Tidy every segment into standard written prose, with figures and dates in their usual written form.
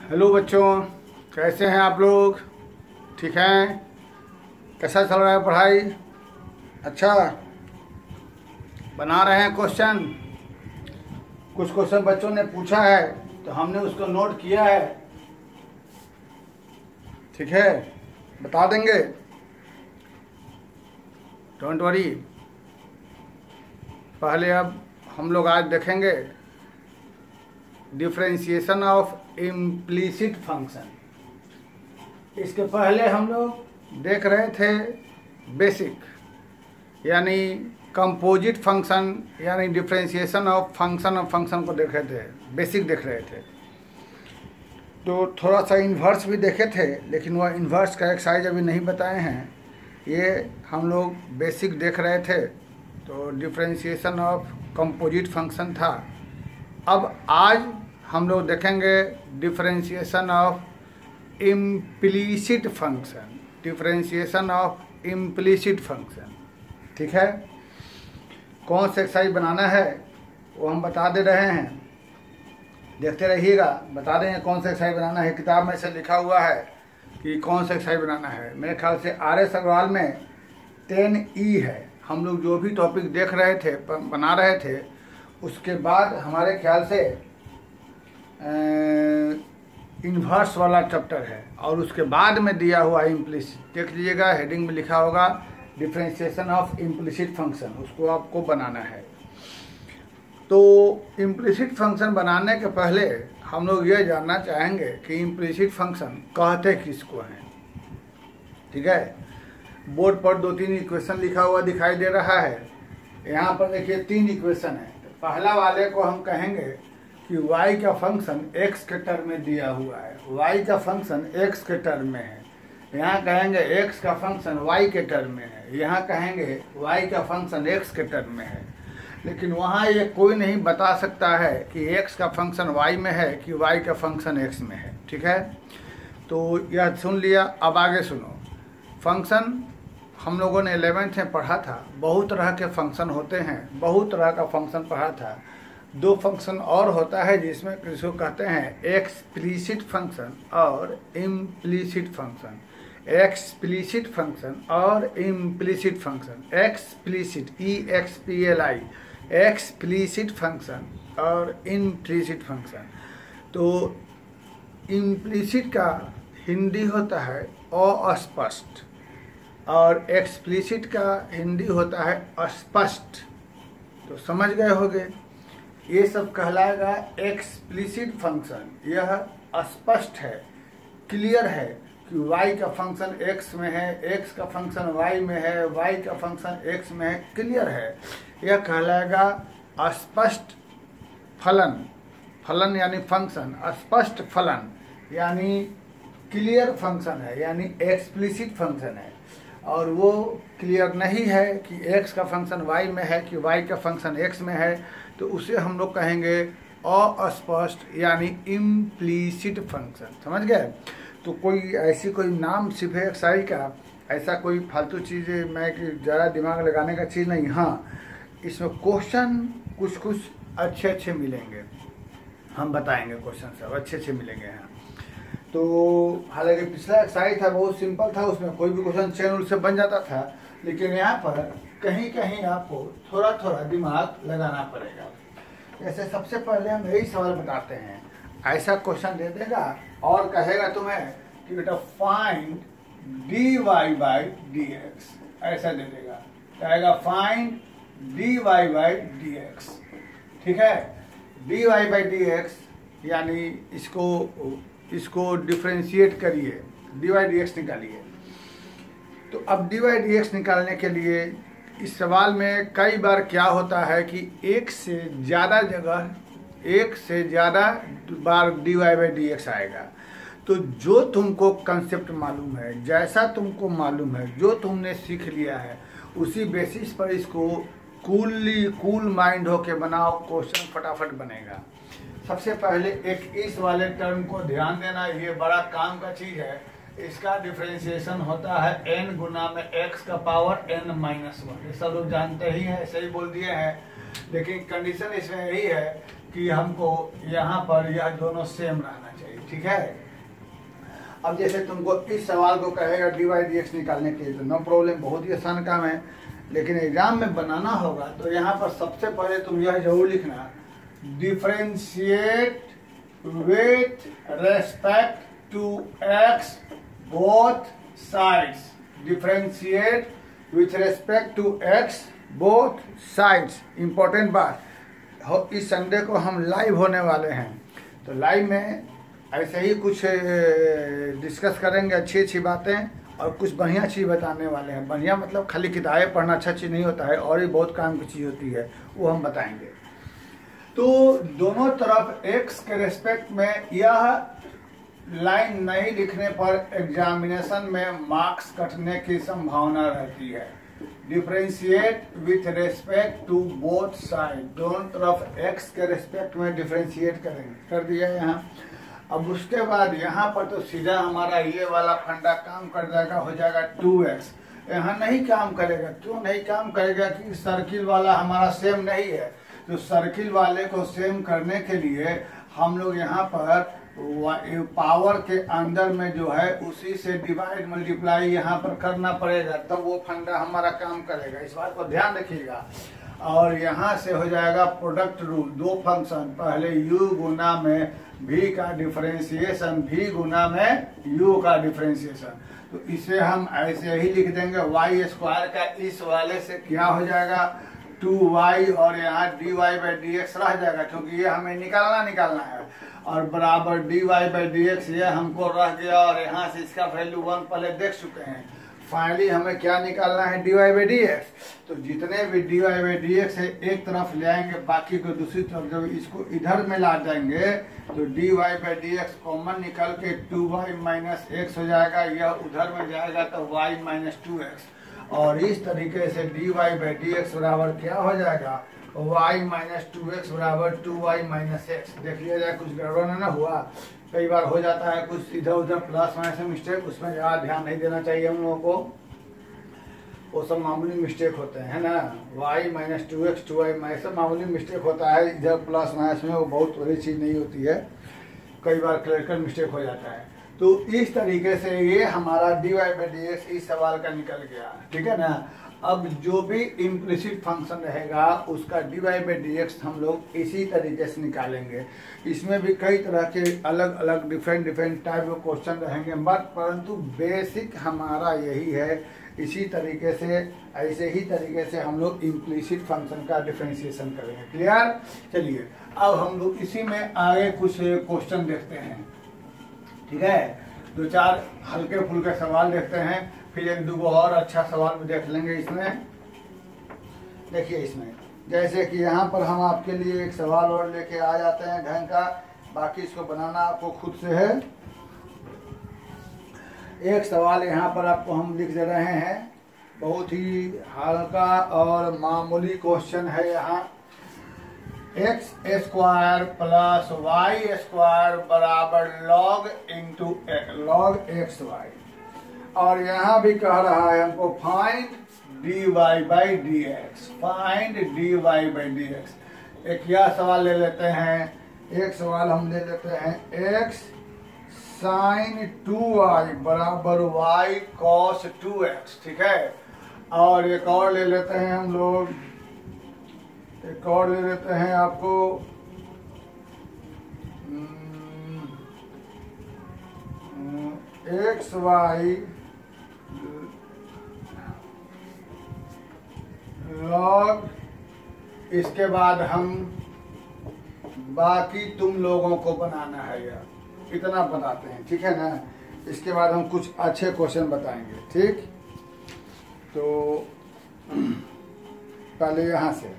Hello बच्चों, कैसे हैं आप लोग? ठीक हैं? कैसा चल रहा है पढ़ाई? अच्छा, बना रहे हैं क्वेश्चन? कुछ क्वेश्चन बच्चों ने पूछा है तो हमने उसको नोट किया है। ठीक है, बता देंगे, डोंट वरी। पहले अब हम लोग आज देखेंगे डिफरेंशिएशन ऑफ इम्प्लीसिट फंक्शन। इसके पहले हम लोग देख रहे थे बेसिक, यानी कंपोजिट फंक्शन, यानी डिफरेंशिएशन ऑफ फंक्शन को देख रहे थे, बेसिक देख रहे थे। तो थोड़ा सा इन्वर्स भी देखे थे, लेकिन वह इन्वर्स का एक्सरसाइज अभी नहीं बताए हैं। ये हम लोग बेसिक देख रहे थे, तो डिफरेंशिएशन ऑफ कंपोजिट फंक्शन था। अब आज हम लोग देखेंगे differentiation of implicit function, differentiation of implicit function. ठीक है, कौन सा एक्सरसाइज बनाना है वो हम बता दे रहे हैं, देखते रहिएगा। बता रहे हैं कौन सा एक्सरसाइज बनाना है। किताब में से लिखा हुआ है कि कौन सा एक्सरसाइज बनाना है। मेरे ख्याल से RS अग्रवाल में 10E है। हम लोग जो भी टॉपिक देख रहे थे, बना रहे थे, उसके बाद हमारे ख्याल से इन्वर्स वाला चैप्टर है, और उसके बाद में दिया हुआ इम्प्लिसिट, देख लीजिएगा, हेडिंग में लिखा होगा डिफरेंशिएशन ऑफ इम्प्लिसिट फंक्शन, उसको आपको बनाना है। तो इम्प्लिसिट फंक्शन बनाने के पहले हम लोग ये जानना चाहेंगे कि इम्प्लिसिट फंक्शन कहते किसको हैं। ठीक है, बोर्ड पर 2-3 इक्वेशन लिखा हुआ दिखाई दे रहा है। यहाँ पर देखिए 3 इक्वेशन है। पहला वाले को हम कहेंगे कि y का फंक्शन x के टर्म में दिया हुआ है, y का फंक्शन x के टर्म में है। यहाँ कहेंगे x का फंक्शन y के टर्म में है, यहाँ कहेंगे y का फंक्शन x के टर्म में है। लेकिन वहाँ ये कोई नहीं बता सकता है कि x का फंक्शन y में है कि y का फंक्शन x में है। ठीक है, तो यह सुन लिया। अब आगे सुनो। फंक्शन हम लोगों ने 11th में पढ़ा था, बहुत तरह के फंक्शन होते हैं, बहुत तरह का फंक्शन पढ़ा था। 2 फंक्शन और होता है जिसमें जिसको कहते हैं एक्सप्लिसिट फंक्शन और इम्प्लिसिट फंक्शन। एक्सप्लिसिट फंक्शन और implicit function. Explicit EXPLI, explicit function और इम्प्लिसिट फंक्शन। तो इम्प्लिसिट का हिंदी होता है अस्पष्ट, और एक्सप्लिसिट का हिंदी होता है स्पष्ट। तो समझ गए होंगे, ये सब कहलाएगा एक्सप्लिसिट फंक्शन। यह स्पष्ट है, क्लियर है कि y का फंक्शन x में है, x का फंक्शन y में है, y का फंक्शन x में है, क्लियर है। यह कहलाएगा स्पष्ट फलन। फलन यानी फंक्शन, स्पष्ट फलन यानी क्लियर फंक्शन है, यानी एक्सप्लिसिट फंक्शन है। और वो क्लियर नहीं है कि x का फंक्शन y में है कि y का फंक्शन x में है, तो उसे हम लोग कहेंगे अस्पष्ट यानी इम्प्लीसिट फंक्शन। समझ गए? तो कोई ऐसी कोई नाम सिर्फ एक्सरसाइज का, ऐसा कोई फालतू चीज़ मैं कि ज़्यादा दिमाग लगाने का चीज़ नहीं। हाँ, इसमें क्वेश्चन कुछ अच्छे मिलेंगे, हम बताएंगे। क्वेश्चन सब अच्छे मिलेंगे यहाँ। तो हालांकि पिछला एक्सरसाइज था बहुत सिंपल था, उसमें कोई भी क्वेश्चन चैन से बन जाता था, लेकिन यहाँ पर कहीं कहीं आपको थोड़ा दिमाग लगाना पड़ेगा। जैसे सबसे पहले हम यही सवाल बताते हैं। ऐसा क्वेश्चन दे देगा और कहेगा तुम्हें कि बेटा फाइंड dy/dx, ऐसा दे देगा, कहेगा फाइंड dy/dx। ठीक है, dy/dx यानी इसको डिफरेंशिएट करिए, dy/dx निकालिए। तो अब dy/dx निकालने के लिए इस सवाल में कई बार क्या होता है कि एक से ज़्यादा बार dy/dx आएगा। तो जो तुमको कंसेप्ट मालूम है, जैसा तुमको मालूम है, जो तुमने सीख लिया है, उसी बेसिस पर इसको कूल माइंड होके बनाओ, क्वेश्चन फटाफट बनेगा। सबसे पहले एक इस वाले टर्म को ध्यान देना, ये बड़ा काम का चीज़ है। इसका डिफरेंशिएशन होता है n गुना में x का पावर n-1। ये सब लोग जानते ही हैं, ऐसे ही बोल दिए हैं, लेकिन कंडीशन इसमें यही है कि हमको यहाँ पर यह दोनों सेम रहना चाहिए, ठीक है। अब जैसे तुमको इस सवाल को कहेगा dy dx निकालने के लिए, तो नो प्रॉब्लम, बहुत ही आसान काम है, लेकिन एग्जाम में बनाना होगा तो यहाँ पर सबसे पहले तुम यह जरूर लिखना, differentiate with respect to x both sides, differentiate with respect to x both sides. Important बात, इस संडे को हम लाइव होने वाले हैं, तो लाइव में ऐसे ही कुछ डिस्कस करेंगे, अच्छी अच्छी बातें और कुछ बढ़िया चीज़ बताने वाले हैं। बढ़िया मतलब खाली किताबें पढ़ना अच्छा चीज़ नहीं होता है, और भी बहुत काम की चीज़ होती है, वो हम बताएंगे। तो दोनों तरफ x के रेस्पेक्ट में यह लाइन नहीं लिखने पर एग्जामिनेशन में मार्क्स कटने की संभावना रहती है। Differentiate with respect to both side, दोनों तरफ x के रेस्पेक्ट में डिफरेंशिएट करेंगे, कर दिया यहाँ। अब उसके बाद यहाँ पर तो सीधा हमारा ये वाला फंडा काम कर जाएगा, हो जाएगा 2x। यहाँ नहीं काम करेगा, क्यों नहीं काम करेगा कि सर्किल वाला हमारा सेम नहीं है। तो सर्किल वाले को सेम करने के लिए हम लोग यहाँ पर पावर के अंदर में जो है उसी से डिवाइड मल्टीप्लाई यहाँ पर करना पड़ेगा, तब वो फंडा हमारा काम करेगा, इस बात को ध्यान रखिएगा। और यहाँ से हो जाएगा प्रोडक्ट रूल, दो फंक्शन, पहले u गुना में v का डिफरेंशिएशन, v गुना में u का डिफरेंशिएशन। तो इसे हम ऐसे ही लिख देंगे, y स्क्वायर का इस वाले से क्या हो जाएगा 2y, और यहाँ dy बाई dx रह जाएगा, क्योंकि ये हमें निकालना है, और बराबर dy बाई dx ये हमको रह गया, और यहाँ से इसका वैल्यू 1 पहले देख चुके हैं। फाइनली हमें क्या निकालना है dy बाई dx। तो जितने भी dy बाई dx है एक तरफ ले आएंगे, बाकी को दूसरी तरफ, जब इसको इधर में ला देंगे तो dy बाई dx कॉमन निकल के 2y माइनस x हो जाएगा, यह उधर में जाएगा तो y माइनस 2x, और इस तरीके से dy बाई dx बराबर क्या हो जाएगा y माइनस 2x बराबर 2y माइनस x। देख लिया जाए कुछ गड़बड़ ना हुआ, कई बार हो जाता है कुछ इधर उधर प्लस माइनस मिस्टेक, उसमें ज़्यादा ध्यान नहीं देना चाहिए हम लोगों को, वो सब मामूली मिस्टेक होते हैं, है ना। y minus 2x 2y minus मामूली मिस्टेक होता है, इधर प्लस माइनस में वो बहुत बड़ी चीज़ नहीं होती है, कई बार क्लरिकल मिस्टेक हो जाता है। तो इस तरीके से ये हमारा dy बाई dx इस सवाल का निकल गया, ठीक है ना। अब जो भी इम्प्लिसिट फंक्शन रहेगा उसका dy बाई dx हम लोग इसी तरीके से निकालेंगे। इसमें भी कई तरह के अलग अलग डिफरेंट टाइप के क्वेश्चन रहेंगे, बट परंतु बेसिक हमारा यही है। इसी तरीके से ऐसे ही तरीके से हम लोग इम्प्लिसिट फंक्शन का डिफरेंशिएशन करेंगे। क्लियर? चलिए अब हम लोग इसी में आगे कुछ क्वेश्चन देखते हैं, ठीक है। दो चार हल्के फुल्के सवाल देखते हैं, फिर एक दो और अच्छा सवाल भी देख लेंगे। इसमें देखिए, इसमें जैसे कि यहाँ पर हम आपके लिए एक सवाल और लेके आ जाते हैं ढंग का, बाकी इसको बनाना आपको खुद से है। एक सवाल यहाँ पर आपको हम लिख दे रहे हैं, बहुत ही हल्का और मामूली क्वेश्चन है। यहाँ x square plus y square बराबर log इंटू log xy, और यहाँ भी कह रहा है हमको find dy by dx, find dy by dx। एक यह सवाल ले लेते हैं, एक सवाल हम ले लेते हैं x साइन 2y बराबर y cos 2x, ठीक है। और एक और ले लेते हैं हम लोग, एक और ले लेते हैं आपको एक्स वाई लॉग, इसके बाद हम बाकी तुम लोगों को बनाना है यार, इतना बताते हैं, ठीक है ना। इसके बाद हम कुछ अच्छे क्वेश्चन बताएंगे, ठीक। तो पहले यहाँ से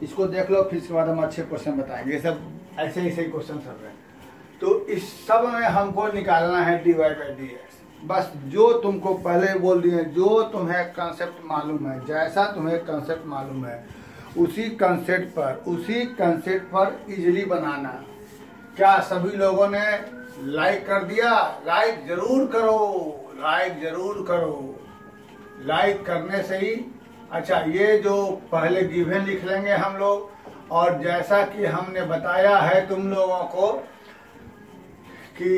इसको देख लो, फिर इसके बाद हम अच्छे क्वेश्चन बताएंगे। ये सब ऐसे ही क्वेश्चन सब है। तो इस सब में हमको निकालना है dy बाई dx। बस जो तुमको पहले बोल दिए, जो तुम्हें कंसेप्ट मालूम है, जैसा तुम्हें कंसेप्ट मालूम है उसी कंसेप्ट पर इजीली बनाना। क्या सभी लोगों ने लाइक कर दिया? लाइक जरूर करो, लाइक जरूर करो। लाइक करने से ही अच्छा, ये जो पहले गिवन लिख लेंगे हम लोग, और जैसा कि हमने बताया है तुम लोगों को कि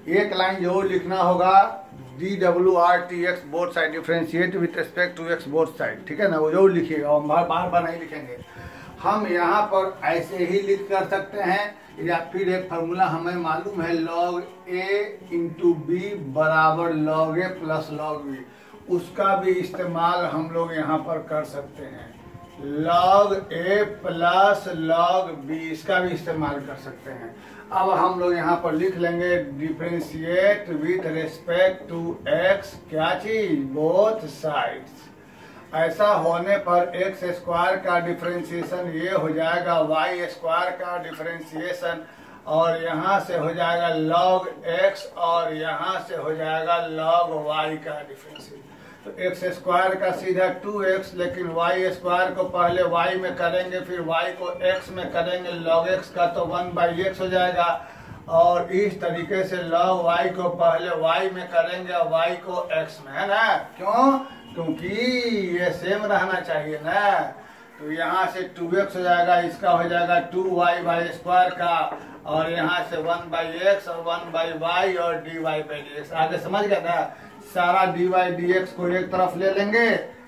एक लाइन जरूर लिखना होगा, DWRTX both side differentiate with respect to x both side, ठीक है ना, वो जरूर लिखिएगा, हम बार बार नहीं लिखेंगे। हम यहाँ पर ऐसे ही लिख कर सकते हैं, या फिर एक फार्मूला हमें मालूम है log A इंटू बी बराबर log A plus log B, उसका भी इस्तेमाल हम लोग यहाँ पर कर सकते हैं। log A plus log B इसका भी इस्तेमाल कर सकते हैं। अब हम लोग यहाँ पर लिख लेंगे differentiate with respect to x, क्या चीज, बोथ साइड्स। ऐसा होने पर x स्क्वायर का डिफ्रेंशिएशन ये हो जाएगा y स्क्वायर का डिफ्रेंशिएशन, और यहाँ से हो जाएगा log x और यहाँ से हो जाएगा log y का डिफ्रेंशिएशन। तो x स्क्वायर का सीधा 2x, लेकिन y स्क्वायर को पहले y में करेंगे फिर y को x में करेंगे, log x का तो 1/x हो जाएगा, और इस तरीके से log y को पहले y में करेंगे और y को x में, है ना। क्यों? क्योंकि ये सेम रहना चाहिए ना। तो यहाँ से 2x हो जाएगा, इसका हो जाएगा 2y स्क्वायर का, और यहाँ से 1/x और 1/y और dy/dx। आगे समझ गए ना। सारा dy/dx को एक तरफ ले लेंगे,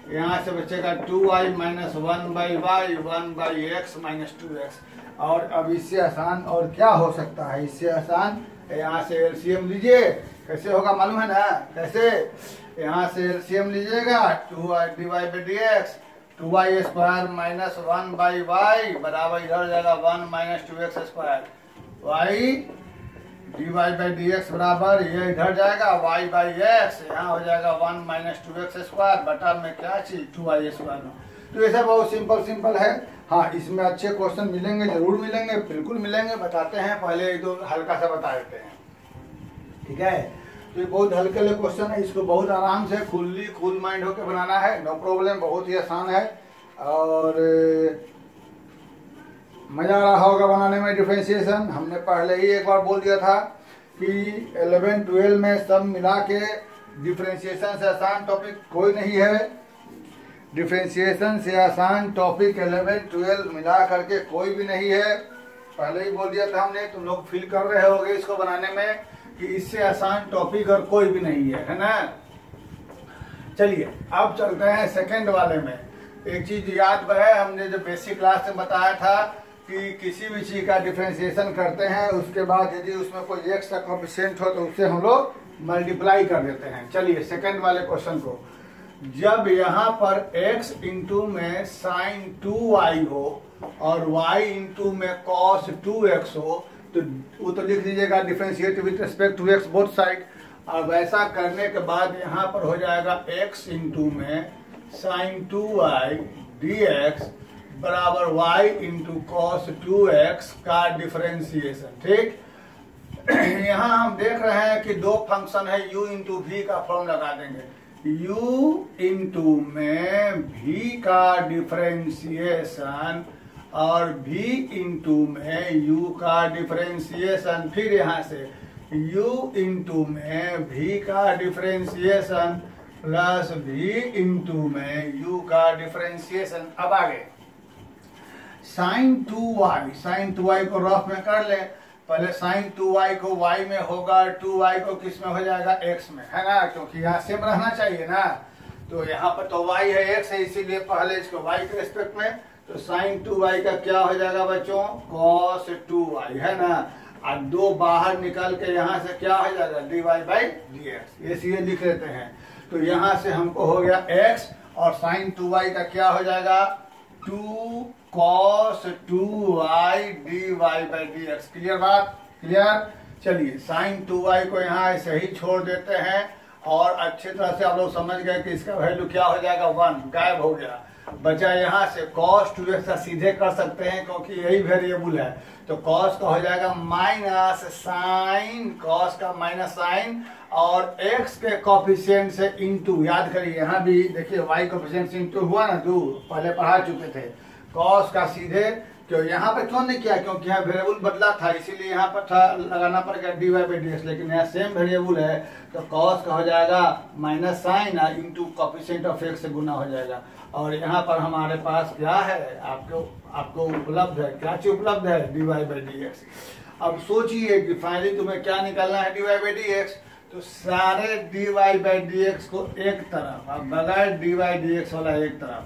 यहाँ से बचेगा 2y minus 1/y 1/x minus 2x। और अब इससे आसान और क्या हो सकता है, इससे आसान यहाँ से एलसीएम लीजिए, कैसे होगा मालूम है ना, कैसे, यहाँ से एलसीएम लीजिएगा 2y dy/dx, 2y square minus 1/y बराबर इधर जाएगा 1 minus 2x square, y dy/dx बराबर ये इधर जाएगा y/x, यहाँ हो जाएगा 1 माइनस 2x स्क्वायर बटा में क्या चीज 2y स्क्वायर। तो ये सब बहुत सिंपल है। हाँ, इसमें अच्छे क्वेश्चन मिलेंगे, जरूर मिलेंगे, बिल्कुल मिलेंगे, बताते हैं। पहले एक दो हल्का सा बता देते हैं, ठीक है। तो ये बहुत हल्के क्वेश्चन है, इसको बहुत आराम से कूल माइंड होकर बनाना है, नो प्रॉब्लम, बहुत ही आसान है और मजा आ रहा होगा बनाने में। डिफरेंशिएशन हमने पहले ही एक बार बोल दिया था कि 11-12 में सब मिला के डिफरेंशिएशन से आसान टॉपिक कोई नहीं है। डिफरेंशिएशन से आसान टॉपिक 11-12 मिला करके कोई भी नहीं है, पहले ही बोल दिया था हमने। तुम लोग फील कर रहे होगे इसको बनाने में कि इससे आसान टॉपिक और कोई भी नहीं है ना। चलिए अब चलते हैं सेकंड वाले में। एक चीज याद है, हमने जो बेसिक क्लास में बताया था कि किसी भी चीज का डिफरेंशिएशन करते हैं, उसके बाद यदि उसमें कोई x का कोएफिशिएंट हो तो उससे हम लोग मल्टीप्लाई कर देते हैं। चलिए सेकंड वाले क्वेश्चन को, जब यहाँ पर x इंटू में sin 2y हो और y इंटू में cos 2x हो, तो वो तो लिख दीजिएगा differentiate with respect to x both side. अब ऐसा करने के बाद यहाँ पर हो जाएगा x इंटू में sin 2y dx बराबर y इंटू कॉस 2x का डिफरेंशिएशन, ठीक। यहाँ हम देख रहे हैं कि दो फंक्शन है, u इंटू v का फॉर्म लगा देंगे। u इंटू में v का डिफरेंशिएशन और v इंटू में u का डिफरेंशिएशन, फिर यहाँ से u इंटू में v का डिफरेंशिएशन प्लस v इंटू में u का डिफरेंशिएशन। अब आगे sin 2y को रफ में कर ले। पहले sin 2y को y में होगा, 2y को किस में हो जाएगा x में, है ना, क्योंकि यहाँ सेम रहना चाहिए ना। तो यहाँ पर तो y है, x है, इसीलिए पहले इसको y के रिस्पेक्ट में, तो sin 2y का क्या हो जाएगा बच्चों, cos 2y, है ना। और दो बाहर निकल के यहाँ से क्या हो जाएगा dy/dx, ये सीधे लिख लेते हैं। तो यहाँ से हमको हो गया x और sin 2y का क्या हो जाएगा 2 cos 2y dy/dx। क्लियर बात, क्लियर। चलिए sin 2y को यहाँ ऐसे ही छोड़ देते हैं और अच्छी तरह से आप लोग समझ गए कि इसका वैल्यू क्या हो जाएगा 1, गायब हो गया। बचा यहाँ से cos 2x का सीधे कर सकते हैं क्योंकि यही वेरिएबल है। तो cos का हो जाएगा माइनस साइन, cos का माइनस साइन और x के कोफिशिएंट से इंटू। याद करिए यहाँ भी देखिए y कोफिशिएंट से इंटू हुआ ना, 2 पहले पढ़ा चुके थे। cos का सीधे क्यों यहाँ पे क्यों नहीं किया, क्योंकि यहाँ वेरिएबल बदला था, इसीलिए यहाँ पर था लगाना पड़ गया dy/dx, लेकिन यहाँ सेम वेरिएबल है तो cos का हो जाएगा minus sine into coefficient of x से गुना हो जाएगा। और यहाँ पर हमारे पास क्या है, आपको आपको उपलब्ध है। क्या चीज उपलब्ध है? dy by D x. अब सोचिए कि फाइनली तुम्हें क्या निकालना है, dy बाई डी एक्स। तो सारे dy बाई डी एक्स को एक तरफ, अब बगैर dy डी एक्स वाला एक तरफ,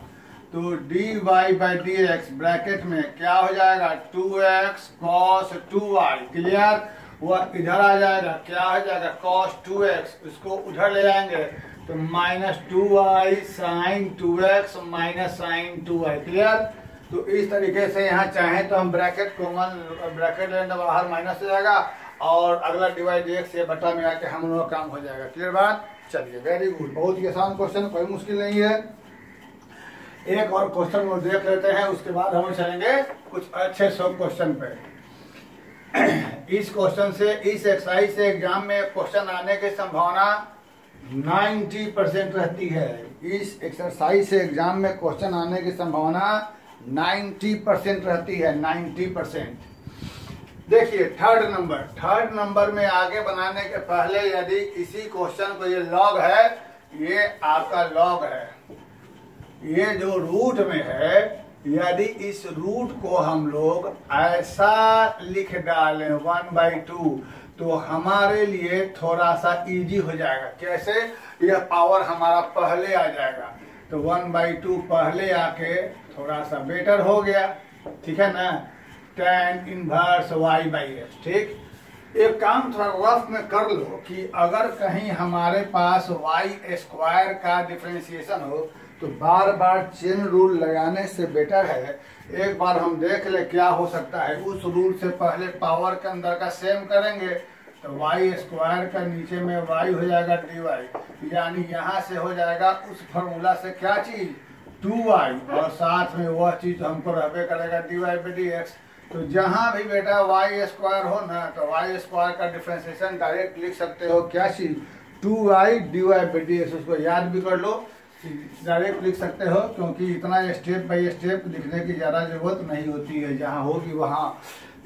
तो dy by D x bracket में क्या हो जाएगा, 2x cos 2y। क्लियर? वह इधर आ जाएगा, क्या हो जाएगा, cos 2x, उसको उधर ले जाएंगे तो -2y sin 2x minus sin 2y। Clear? तो इस तरीके से यहाँ चाहे तो हम ब्रैकेट कॉमन, ब्रैकेट लेने बाहर माइनस हो जाएगा और अगला डिवाइड डी एक्स ये बटा में आके हम लोग काम हो जाएगा। क्लियर बात? चलिए, वेरी गुड, बहुत ही आसान क्वेश्चन, कोई मुश्किल नहीं है। एक और क्वेश्चन वो देख लेते हैं, उसके बाद हम चलेंगे कुछ अच्छे सब क्वेश्चन पे। इस क्वेश्चन से, इस एक्सरसाइज से एग्जाम में क्वेश्चन आने की संभावना 90% रहती है। इस एक्सरसाइज से एग्जाम में क्वेश्चन आने की संभावना 90% रहती है, 90%। देखिए थर्ड नंबर में आगे बनाने के पहले यदि इसी क्वेश्चन को, ये लॉग है, ये आपका लॉग है, ये जो रूट में है, यदि इस रूट को हम लोग ऐसा लिख डालें 1/2 तो हमारे लिए थोड़ा सा इजी हो जाएगा। कैसे? यह पावर हमारा पहले आ जाएगा, तो 1/2 पहले आके थोड़ा सा बेटर हो गया, ठीक है ना, tan inverse y by x. ठीक, एक काम थोड़ा रफ में कर लो कि अगर कहीं हमारे पास y स्क्वायर का डिफरेंशिएशन हो तो बार बार चेन रूल लगाने से बेटर है एक बार हम देख ले क्या हो सकता है। उस रूल से पहले पावर के अंदर का सेम करेंगे तो y स्क्वायर का नीचे में y हो जाएगा dy, यानी यहाँ से हो जाएगा उस फॉर्मूला से क्या चीज, 2y, और साथ में वह चीज हमको रहबे करेगा dy बाई डी एक्स। तो जहां भी बेटा y स्क्वायर हो ना तो y स्क्वायर का डिफरेंशिएशन डायरेक्ट लिख सकते हो, क्या चीज, 2y dy by D x. उसको याद भी कर लो, डायरेक्ट लिख सकते हो, क्योंकि इतना स्टेप बाय स्टेप लिखने की ज्यादा जरूरत नहीं होती है, जहां होगी वहां।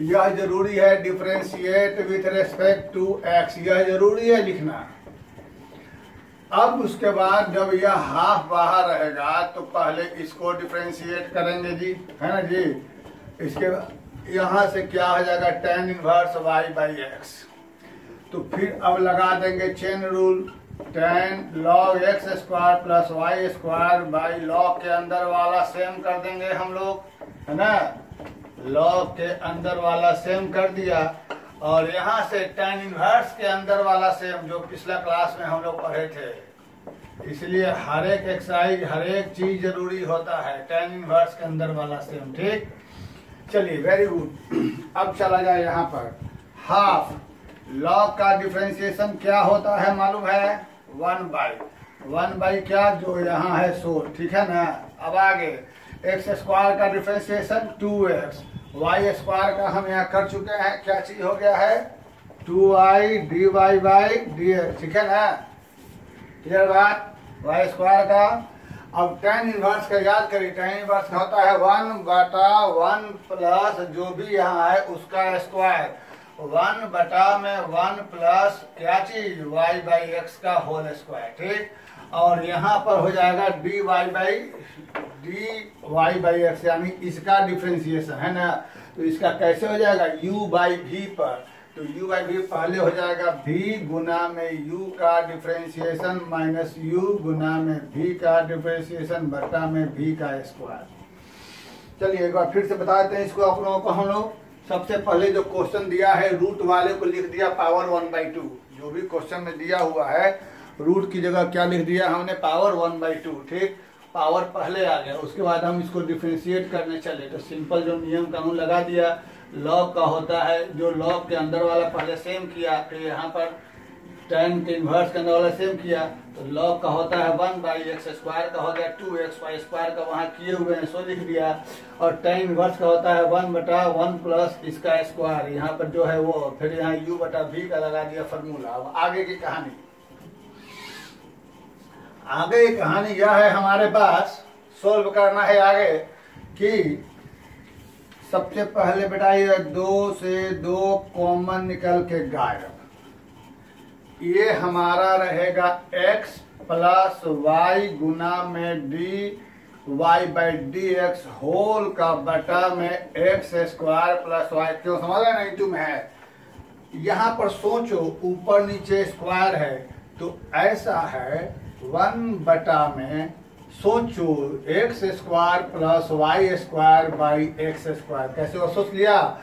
यह जरूरी है differentiate with respect to x, यह जरूरी है लिखना। अब उसके बाद जब यह हाफ बाहर रहेगा तो पहले इसको डिफरेंशिएट करेंगे जी, है ना जी। इसके यहाँ से क्या हो जाएगा, tan inverse y by x. तो फिर अब लगा देंगे chain rule, tan log x square plus y square by log के अंदर वाला सेम कर देंगे हम लोग, है ना, लॉग के अंदर वाला सेम कर दिया। और यहाँ से tan इनवर्स के अंदर वाला सेम, जो पिछला क्लास में हम लोग पढ़े थे, इसलिए हर एक एक्सरसाइज हर एक चीज जरूरी होता है, tan इनवर्स के अंदर वाला सेम। ठीक, चलिए, वेरी गुड। अब चला जाए यहाँ पर, हाफ लॉग का डिफरेंशिएशन क्या होता है मालूम है, 1/1 क्या, जो यहाँ है सो, ठीक है ना। अब आगे x स्क्वायर का डिफरेंशिएशन 2x, y स्क्वायर का हम यहाँ कर चुके हैं, क्या चीज हो गया है, 2y dy by D x, ठीक है ना, क्लियर बात, y स्क्वायर का। अब tan इनवर्स का याद करिए, tan इनवर्स का होता है 1/1 प्लस जो भी यहाँ है उसका स्क्वायर, 1/1 प्लस क्या चीज, y बाई एक्स का होल स्क्वायर। ठीक, और यहाँ पर हो जाएगा dy बाई एक्स, यानी इसका डिफरेंशिएशन है ना। तो इसका कैसे हो जाएगा, u बाई v पर, तो u बाई v पहले हो जाएगा v गुना में u का डिफरेंशिएशन माइनस u गुना में v का डिफरेंशिएशन बटा में v का स्क्वायर। चलिए एक बार फिर से बता देते हैं इसको आप लोगों को। हम लोग सबसे पहले जो क्वेश्चन दिया है रूट वाले को लिख दिया पावर 1/2, जो भी क्वेश्चन में दिया हुआ है रूट की जगह क्या लिख दिया हमने, पावर 1/2। ठीक, पावर पहले आ गया, उसके बाद हम इसको डिफरेंशिएट करने चले तो सिंपल जो नियम कानून लगा दिया, लॉग का होता है, जो लॉग के अंदर वाला पहले सेम किया, फिर यहाँ पर tan के इनवर्स के अंदर वाला सेम किया, तो लॉग का होता है 1/x स्क्वायर का हो गया 2x, y स्क्वायर का वहाँ किए हुए हैं सो लिख दिया, और tan इनवर्स का होता है 1/1 प्लस इसका स्क्वायर, यहाँ पर जो है वो, फिर यहाँ u/v का लगा दिया फॉर्मूला। अब आगे की कहानी, आगे की कहानी यह है हमारे पास, सोल्व करना है आगे कि सबसे पहले बेटा ये 2 से 2 कॉमन निकल के गायब, ये हमारा रहेगा x प्लस वाई गुना में dy y by D x whole का बटा में एक्स स्क्वायर प्लस वाई, क्यों समझ रहे ना, इंटू में है। यहाँ पर सोचो ऊपर नीचे स्क्वायर है तो ऐसा है 1 बटा में सोचो x square plus y square by x square, कैसे हो सोच लिया।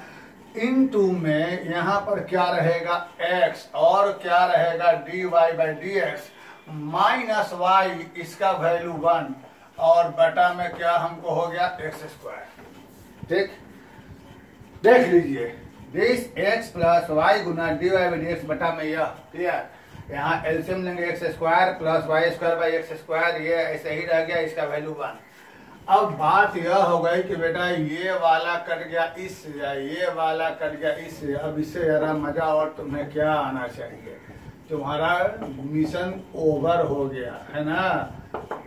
इनटू में यहाँ पर क्या रहेगा x और क्या रहेगा dy by D x minus y, इसका वैल्यू 1 और बटा में क्या हमको हो गया एक्स स्क्वायर। ठीक, देख लीजिए दिस x प्लस वाई गुना dy बाई डी एक्स बटा में यह, क्लियर। यहाँ एलसीएम लेंगे x square plus y square by x square, ये ऐसे ही रह गया, इसका वैल्यू 1। अब बात यह हो गई कि बेटा ये वाला कट गया इससे, ये वाला कट गया इससे, अब इससे जरा मजा और तुम्हें क्या आना चाहिए, तुम्हारा मिशन ओवर हो गया है ना।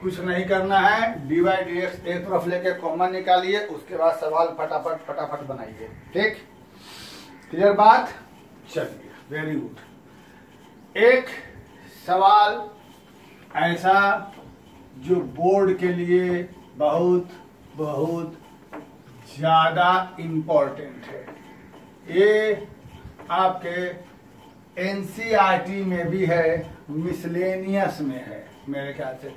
कुछ नहीं करना है, डी बाई डी एक्स एक तरफ लेके कॉमन निकालिए, उसके बाद सवाल फटाफट फटाफट बनाइए। ठीक, क्लियर बात। चलिए, वेरी गुड। एक सवाल ऐसा जो बोर्ड के लिए बहुत बहुत ज्यादा इम्पोर्टेंट है, ये आपके एनसीईआरटी में भी है, मिसलेनियस में है मेरे ख्याल से।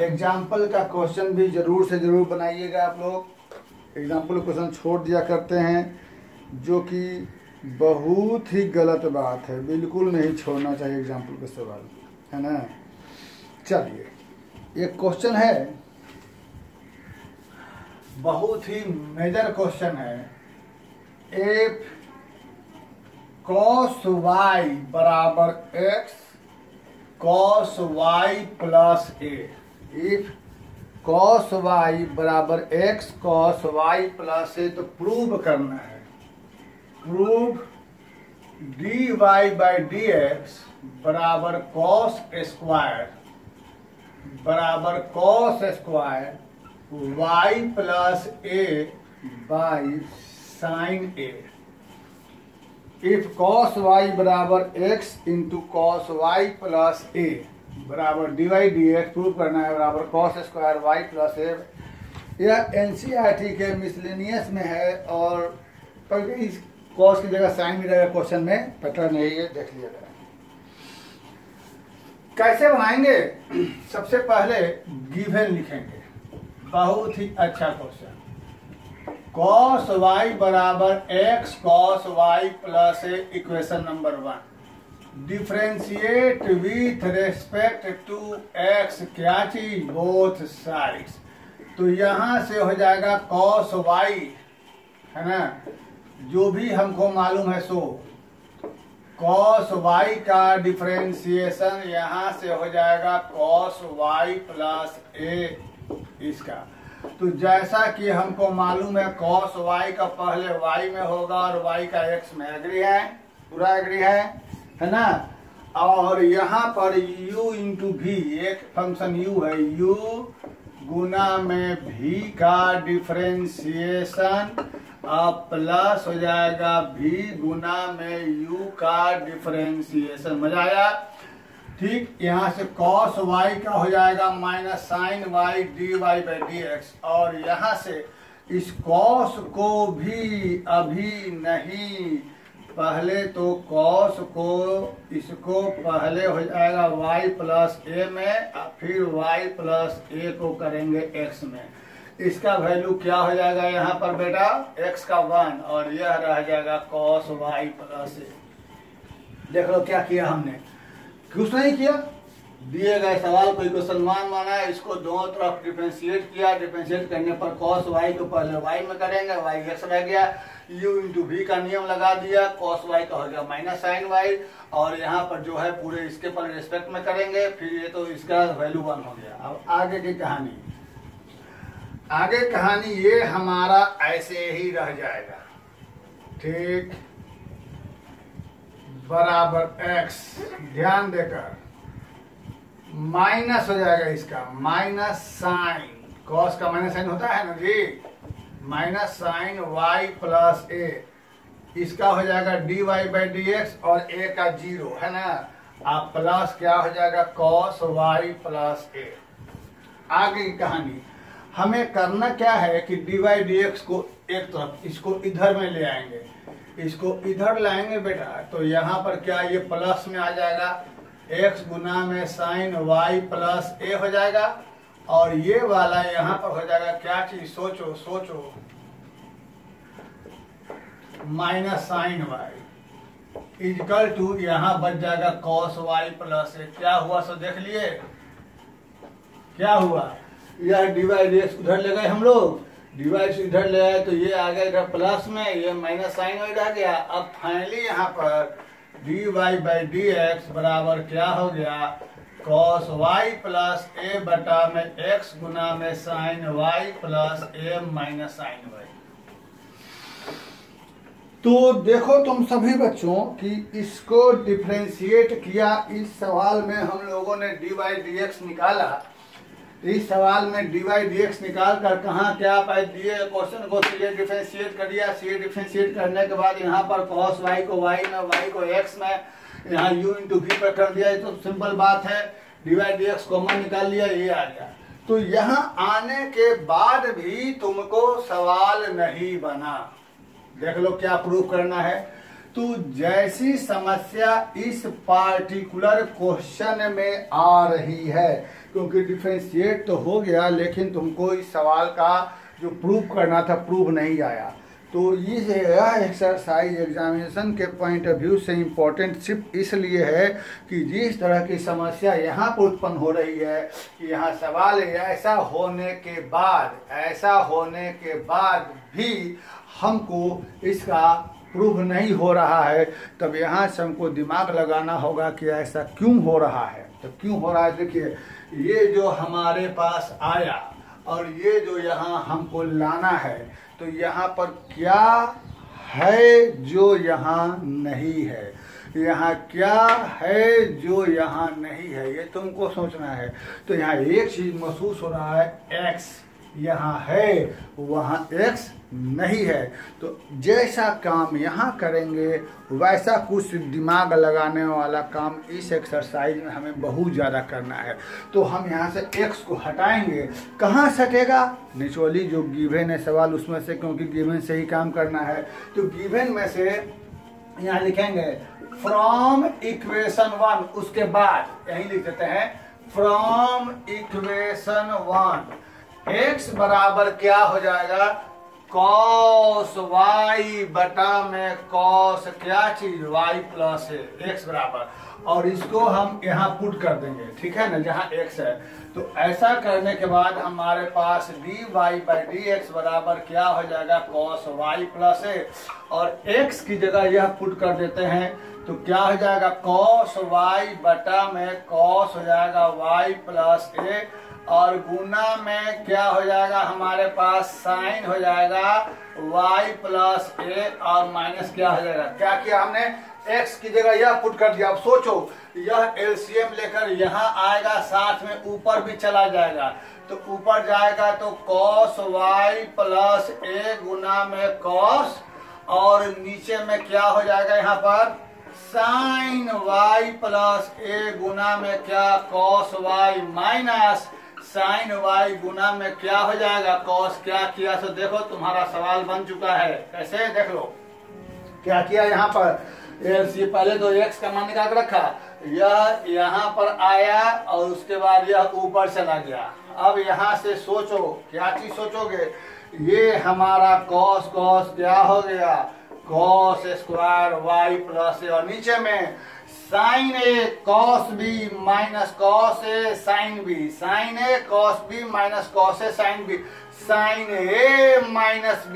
एग्जाम्पल का क्वेश्चन भी जरूर से जरूर बनाइएगा आप लोग। एग्जाम्पल क्वेश्चन छोड़ दिया करते हैं, जो कि बहुत ही गलत बात है, बिल्कुल नहीं छोड़ना चाहिए एग्जाम्पल के सवाल, है ना। चलिए, एक क्वेश्चन है, बहुत ही मेजर क्वेश्चन है। इफ cos y बराबर x cos y plus a, if cos y बराबर x cos y plus a, तो प्रूव करना है। Prove dy by D x बराबर cos स्क्वायर बराबर cos square y plus a by sine a। If cos y बराबर x into cos y plus a बराबर d y d x prove करना है बराबर cos square y plus a। यह NCERT के miscellaneous में है, और कभी इस cos की जगह साइन भी रहेगा क्वेश्चन में, पैटर्न यही है, देख लीजिएगा। कैसे बनाएंगे, सबसे पहले गिवन लिखेंगे, बहुत ही अच्छा क्वेश्चन। cos y बराबर x cos y plus a, equation number 1। Differentiate with respect to x, क्या चीज, बोथ साइड्स। तो यहां से हो जाएगा cos y, है ना, जो भी हमको मालूम है सो cos y का डिफ्रेंशिएशन यहां से हो जाएगा cos y प्लस a इसका। तो जैसा कि हमको मालूम है cos y का पहले y में होगा और y का x में, एग्री है, पूरा एग्री है ना। और यहाँ पर u इंटू भी, एक फंक्शन u है, u गुना में v का डिफरेंशिएशन अब प्लस हो जाएगा v गुना में u का डिफरेंशिएशन। मजा आया। ठीक, यहाँ से cos y का हो जाएगा minus sign y dy by D x, और यहाँ से इस cos को भी अभी नहीं, पहले तो cos को, इसको पहले हो जाएगा y प्लस a में, फिर y प्लस a को करेंगे x में। इसका वैल्यू क्या हो जाएगा यहाँ पर बेटा, x का 1, और यह रह जाएगा cos y प्लस a। देख लो क्या किया हमने, कुछ नहीं किया, दिए गए सवाल को इक्वेशन माना है, इसको दोनों तरफ डिफरेंशिएट किया। डिफरेंशिएट करने पर cos y को पहले y में करेंगे, y x रह गया, u इंटू v का नियम लगा दिया, cos y का हो गया माइनस साइन y, और यहाँ पर जो है पूरे इसके पर रिस्पेक्ट में करेंगे, फिर ये तो इसका वैल्यू 1 हो गया। अब आगे की कहानी, आगे कहानी ये हमारा ऐसे ही रह जाएगा। ठीक, बराबर x, ध्यान देकर माइनस हो जाएगा इसका, माइनस साइन, cos का माइनस साइन होता है ना जी, minus sign y plus a, इसका हो जाएगा dy बाई डी एक्स और a का 0 है ना, आप प्लस क्या हो जाएगा cos y प्लस a। आगे की कहानी, हमें करना क्या है कि dy dx को एक तरफ, इसको इधर में ले आएंगे, इसको इधर लाएंगे बेटा, तो यहाँ पर क्या ये प्लस में आ जाएगा, x गुना में साइन y प्लस a हो जाएगा, और ये वाला यहाँ पर हो जाएगा क्या चीज, सोचो सोचो, minus sign y equal to यहाँ बच जाएगा cos y प्लस a। क्या हुआ सो देख लिए, क्या हुआ, यह dy dx उधर ले गए हम लोग, dy इधर ले आए तो ये आ गया इधर प्लस में, ये माइनस साइन y रह गया। अब फाइनली यहाँ पर dy बाई dx बराबर क्या हो गया, cos y प्लस a बटा में x गुना में sine y plus a minus sign y। तो देखो तुम सभी बच्चों कि इसको डिफरेंशिएट किया, इस सवाल में हम लोगों ने dy dx निकाला, इस सवाल में dy dx निकाल कर कहाँ क्या पाए दिए क्वेश्चन को, सीए डिफरेंशिएट कर दिया, सीए डिफरेंशिएट करने के बाद यहाँ पर cos y को y में, y को x में, यहाँ u इंटू v पर कर दिया। ये तो सिंपल बात है, dy dx कॉमन निकाल लिया, ये आ गया। तो यहाँ आने के बाद भी तुमको सवाल नहीं बना, देख लो क्या प्रूफ करना है। तो जैसी समस्या इस पार्टिकुलर क्वेश्चन में आ रही है, क्योंकि डिफरेंशिएट तो हो गया लेकिन तुमको इस सवाल का जो प्रूफ करना था प्रूफ नहीं आया, तो यह एक्सरसाइज एग्जामिनेशन के पॉइंट ऑफ व्यू से इम्पोर्टेंट सिर्फ इसलिए है कि जिस तरह की समस्या यहाँ पर उत्पन्न हो रही है कि यहाँ सवाल ऐसा होने के बाद भी हमको इसका प्रूफ नहीं हो रहा है, तब यहाँ से हमको दिमाग लगाना होगा कि ऐसा क्यों हो रहा है। तो क्यों हो रहा है, देखिए ये जो हमारे पास आया और ये जो यहाँ हमको लाना है, तो यहाँ पर क्या है जो यहाँ नहीं है, यहाँ क्या है जो यहाँ नहीं है, ये तुमको सोचना है। तो यहाँ एक चीज महसूस हो रहा है, x यहाँ है वहाँ x नहीं है, तो जैसा काम यहाँ करेंगे वैसा कुछ दिमाग लगाने वाला काम इस एक्सरसाइज में हमें बहुत ज़्यादा करना है। तो हम यहाँ से x को हटाएंगे, कहाँ से हटेगा, नेचुरली जो गिवन है सवाल उसमें से, क्योंकि गिवन से ही काम करना है। तो गिवन में से यहाँ लिखेंगे फ्रॉम इक्वेशन 1, उसके बाद यही लिख देते हैं फ्रॉम इक्वेशन 1 x बराबर क्या हो जाएगा, cos y बटा में cos क्या चीज y प्लस x बराबर, और इसको हम यहाँ पुट कर देंगे, ठीक है ना, जहाँ x है। तो ऐसा करने के बाद हमारे पास dy बाई dx बराबर क्या हो जाएगा, cos y प्लस a, और x की जगह यह पुट कर देते हैं, तो क्या हो जाएगा cos y बटा में cos हो जाएगा y प्लस a, और गुना में क्या हो जाएगा हमारे पास साइन हो जाएगा y प्लस a, और माइनस क्या हो जाएगा, क्या किया हमने x की जगह यह पुट कर दिया। अब सोचो यह एलसीएम लेकर यहाँ आएगा, साथ में ऊपर भी चला जाएगा, तो ऊपर जाएगा तो cos y प्लस a गुना में cos, और नीचे में क्या हो जाएगा यहाँ पर साइन y प्लस a गुना में क्या cos y minus sign y गुना में क्या हो जाएगा cos, क्या किया सो देखो तुम्हारा सवाल बन चुका है। कैसे देख लो क्या किया, यहाँ पर एलसी पहले तो x का मान निकाल रखा, यह यहाँ पर आया और उसके बाद यह ऊपर चला गया। अब यहाँ से सोचो क्या चीज सोचोगे, ये हमारा cos क्या हो गया cos square y plus a, और नीचे में sine a cos b minus cos a sine b, sine a cos b minus cos a sine b, sine a minus b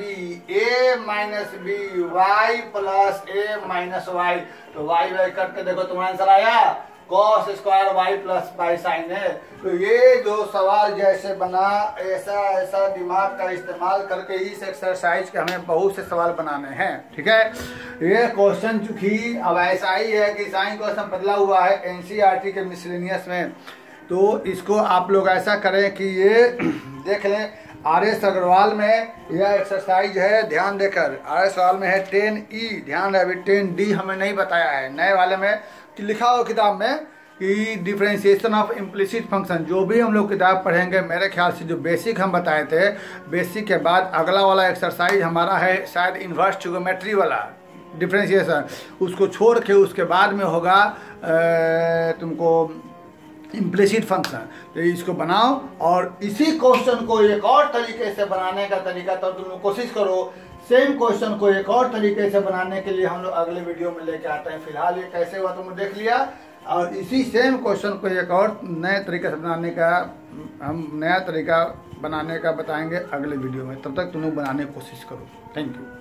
y plus a minus y, तो y करके देखो तुम्हारा answer आया cos square y plus y sine a। तो ये जो सवाल जैसे बना ऐसा दिमाग का इस्तेमाल करके इस एक्सरसाइज के हमें बहुत से सवाल बनाने हैं, ठीक है। ये क्वेश्चन चूंकि अब ऐसा ही है कि साइन क्वेश्चन बदला हुआ है एनसीईआरटी के मिसलेनियस में, तो इसको आप लोग ऐसा करें कि ये देख लें। आर.एस. अग्रवाल में यह एक्सरसाइज है, ध्यान देकर। आर.एस. अग्रवाल में है 10E, ध्यान रहे 10D हमें नहीं बताया है, नए वाले में लिखा हो किताब में कि डिफरेंशिएशन ऑफ इम्प्लिसिट फंक्शन, जो भी हम लोग किताब पढ़ेंगे मेरे ख्याल से जो बेसिक हम बताए थे, बेसिक के बाद अगला वाला एक्सरसाइज हमारा है शायद इन्वर्स ट्रिगोमेट्री वाला डिफरेंशिएशन, उसको छोड़ के उसके बाद में होगा तुमको इम्प्लिसिट फंक्शन। तो इसको बनाओ और इसी क्वेश्चन को एक और तरीके से बनाने का तरीका तो तुम लोग कोशिश करो। सेम क्वेश्चन को एक और तरीके से बनाने के लिए हम लोग अगले वीडियो में लेके आते हैं। फिलहाल ये कैसे हुआ तुमने देख लिया, और इसी सेम क्वेश्चन को एक और नए तरीके से बनाने का हम नया तरीका बनाने का बताएंगे अगले वीडियो में। तब तक तुम लोग बनाने की कोशिश करो। Thank you.